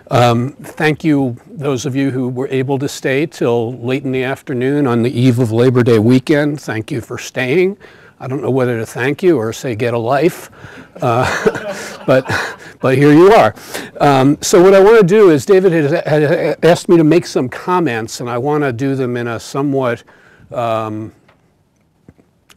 Thank you, those of you who were able to stay till late in the afternoon on the eve of Labor Day weekend. Thank you for staying. I don't know whether to thank you or say get a life, but here you are. So what I want to do is David had asked me to make some comments, and I want to do them in a somewhat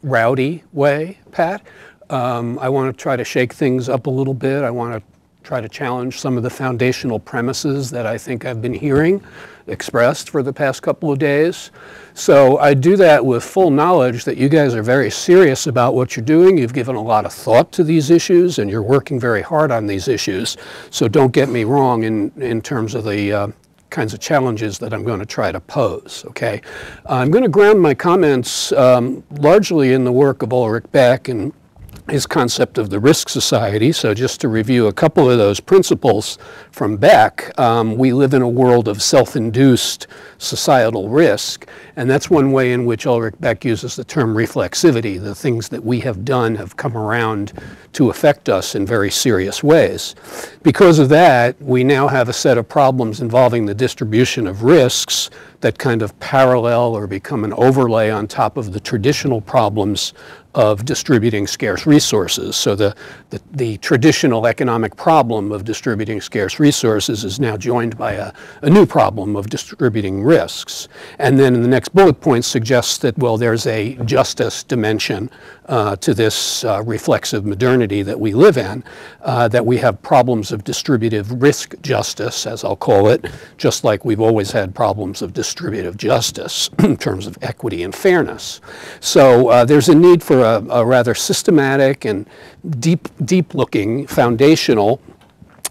rowdy way, Pat. I want to try to shake things up a little bit. I want to try to challenge some of the foundational premises that I think I've been hearing expressed for the past couple of days. So I do that with full knowledge that you guys are very serious about what you're doing. You've given a lot of thought to these issues and you're working very hard on these issues. So don't get me wrong in terms of the kinds of challenges that I'm going to try to pose, okay? I'm going to ground my comments largely in the work of Ulrich Beck and his concept of the risk society. So just to review a couple of those principles from Beck, we live in a world of self-induced societal risk, and that's one way in which Ulrich Beck uses the term reflexivity. The things that we have done have come around to affect us in very serious ways. Because of that, we now have a set of problems involving the distribution of risks that kind of parallel or become an overlay on top of the traditional problems of distributing scarce resources. So the traditional economic problem of distributing scarce resources is now joined by a new problem of distributing risks. And then in the next bullet point suggests that, well, there's a justice dimension to this reflexive modernity that we live in, that we have problems of distributive risk justice, as I'll call it, just like we've always had problems of distributive justice in terms of equity and fairness. So there's a need for a rather systematic and deep-looking, foundational,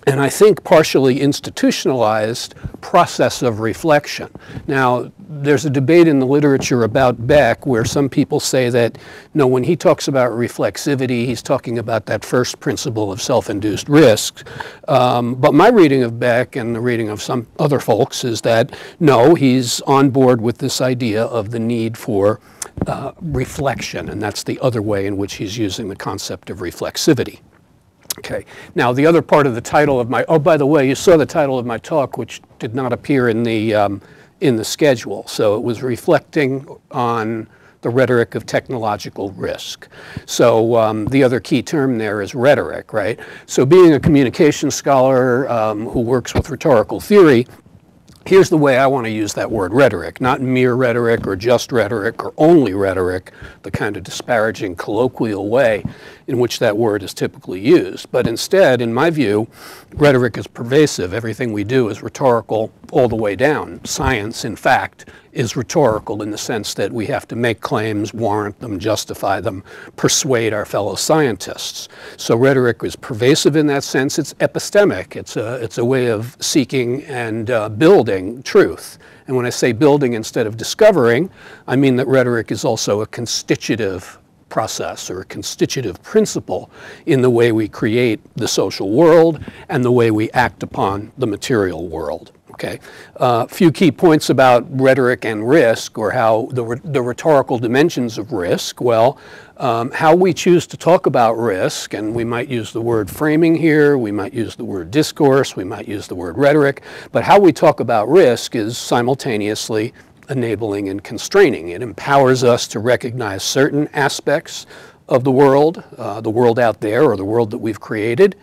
and I think partially institutionalized process of reflection. Now, there's a debate in the literature about Beck where some people say that, no, when he talks about reflexivity, he's talking about that first principle of self-induced risk. But my reading of Beck and the reading of some other folks is that, no, he's on board with this idea of the need for reflection, and that's the other way in which he's using the concept of reflexivity. Okay, now the other part of the title of my, oh, by the way, you saw the title of my talk, which did not appear in the schedule. So it was reflecting on the rhetoric of technological risk. So the other key term there is rhetoric, right? So being a communication scholar who works with rhetorical theory, here's the way I want to use that word rhetoric, not mere rhetoric or just rhetoric or only rhetoric, the kind of disparaging colloquial way in which that word is typically used. But instead, in my view, rhetoric is pervasive. Everything we do is rhetorical all the way down. Science, in fact, is rhetorical in the sense that we have to make claims, warrant them, justify them, persuade our fellow scientists. So rhetoric is pervasive in that sense. It's epistemic. It's a way of seeking and building truth. And when I say building instead of discovering, I mean that rhetoric is also a constitutive process or a constitutive principle in the way we create the social world and the way we act upon the material world. Okay, a few key points about rhetoric and risk, or how the rhetorical dimensions of risk. Well, how we choose to talk about risk, and we might use the word framing here, we might use the word discourse, we might use the word rhetoric, but how we talk about risk is simultaneously enabling and constraining. It empowers us to recognize certain aspects of the world out there, or the world that we've created.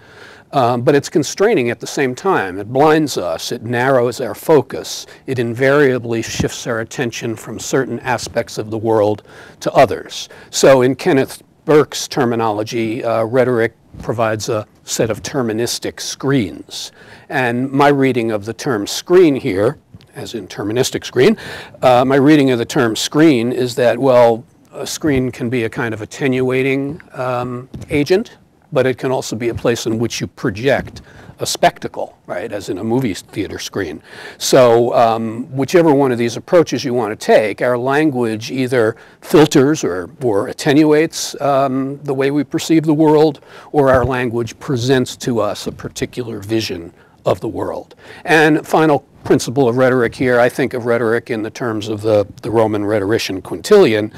But it's constraining at the same time. It blinds us, it narrows our focus, it invariably shifts our attention from certain aspects of the world to others. So in Kenneth Burke's terminology, rhetoric provides a set of terministic screens. And my reading of the term screen here, as in terministic screen, my reading of the term screen is that, well, a screen can be a kind of attenuating agent, but it can also be a place in which you project a spectacle, right, as in a movie theater screen. So whichever one of these approaches you want to take, our language either filters or attenuates the way we perceive the world, or our language presents to us a particular vision of the world. And final principle of rhetoric here, I think of rhetoric in the terms of the Roman rhetorician Quintilian.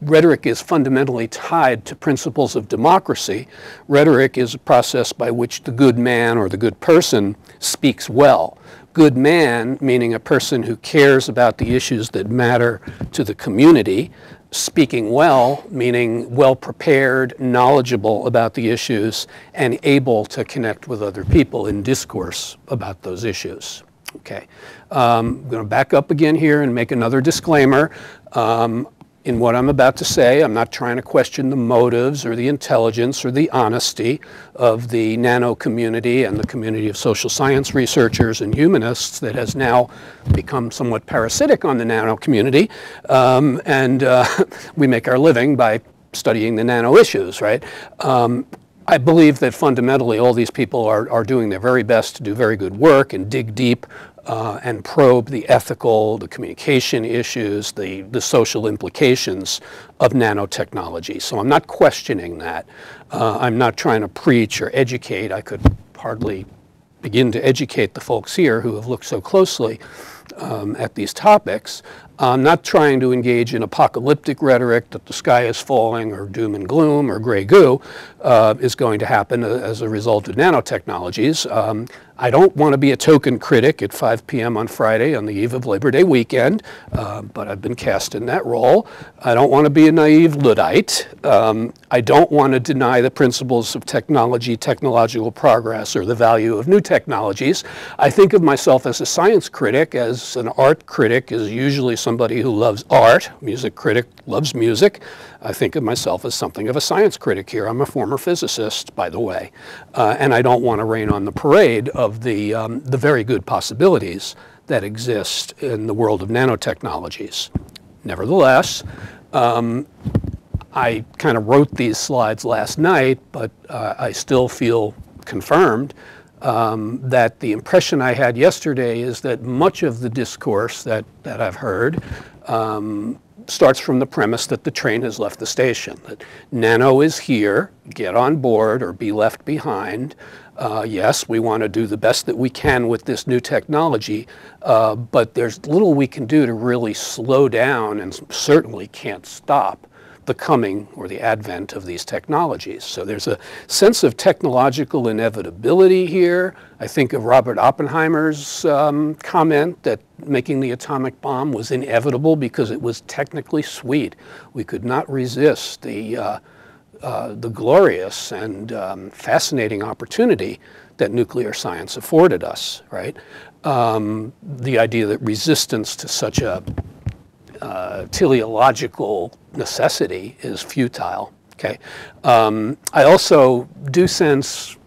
rhetoric is fundamentally tied to principles of democracy. Rhetoric is a process by which the good man or the good person speaks well. Good man, meaning a person who cares about the issues that matter to the community. Speaking well, meaning well prepared, knowledgeable about the issues, and able to connect with other people in discourse about those issues. Okay, I'm going to back up again here and make another disclaimer. In what I'm about to say, I'm not trying to question the motives or the intelligence or the honesty of the nano community and the community of social science researchers and humanists that has now become somewhat parasitic on the nano community. We make our living by studying the nano issues, right? I believe that fundamentally all these people are doing their very best to do very good work and dig deep and probe the ethical, the communication issues, the social implications of nanotechnology. So I'm not questioning that. I'm not trying to preach or educate. I could hardly begin to educate the folks here who have looked so closely at these topics. I'm not trying to engage in apocalyptic rhetoric that the sky is falling or doom and gloom or gray goo is going to happen as a result of nanotechnologies. I don't want to be a token critic at 5 p.m. on Friday on the eve of Labor Day weekend, but I've been cast in that role. I don't want to be a naive Luddite. I don't want to deny the principles of technology, technological progress, or the value of new technologies. I think of myself as a science critic, as an art critic is usually somebody who loves art. Music critic loves music. I think of myself as something of a science critic here. I'm a former physicist, by the way, and I don't want to rain on the parade of the very good possibilities that exist in the world of nanotechnologies. Nevertheless, I kind of wrote these slides last night, but I still feel confirmed that the impression I had yesterday is that much of the discourse that I've heard starts from the premise that the train has left the station, that nano is here, get on board or be left behind. Yes, we want to do the best that we can with this new technology, but there's little we can do to really slow down and certainly can't stop the coming or the advent of these technologies. So there's a sense of technological inevitability here. I think of Robert Oppenheimer's comment that making the atomic bomb was inevitable because it was technically sweet. We could not resist the glorious and fascinating opportunity that nuclear science afforded us, right? The idea that resistance to such a teleological necessity is futile, okay? I also do sense,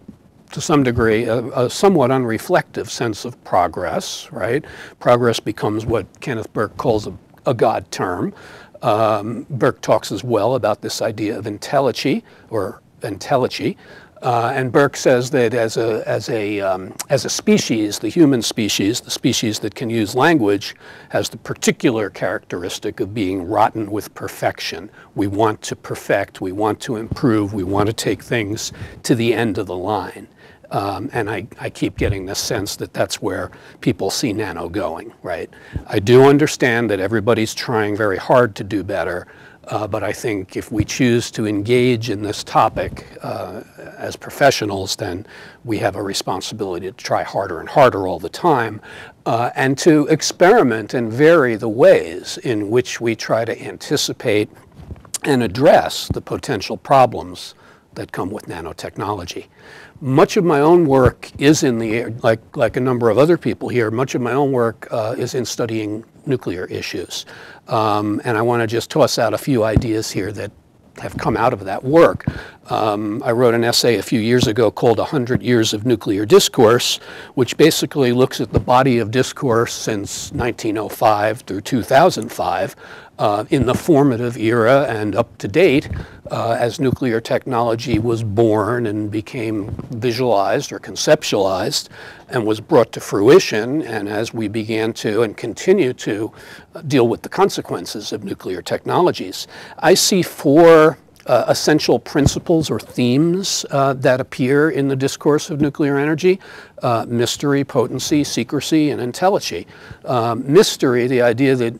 to some degree, a somewhat unreflective sense of progress, right? Progress becomes what Kenneth Burke calls a God term. Burke talks as well about this idea of entelechy, or entelechy, and Burke says that as a species, the human species, the species that can use language, has the particular characteristic of being rotten with perfection. We want to perfect, we want to improve, we want to take things to the end of the line. And I keep getting this sense that that's where people see nano going, right? I do understand that everybody's trying very hard to do better, but I think if we choose to engage in this topic as professionals, then we have a responsibility to try harder and harder all the time, and to experiment and vary the ways in which we try to anticipate and address the potential problems that come with nanotechnology. Much of my own work is in the, like a number of other people here, much of my own work is in studying nuclear issues. And I want to just toss out a few ideas here that have come out of that work. I wrote an essay a few years ago called 100 Years of Nuclear Discourse, which basically looks at the body of discourse since 1905 through 2005 in the formative era and up to date as nuclear technology was born and became visualized or conceptualized and was brought to fruition, and as we began to and continue to deal with the consequences of nuclear technologies. I see four essential principles or themes that appear in the discourse of nuclear energy: mystery, potency, secrecy, and entelechy. Mystery, the idea that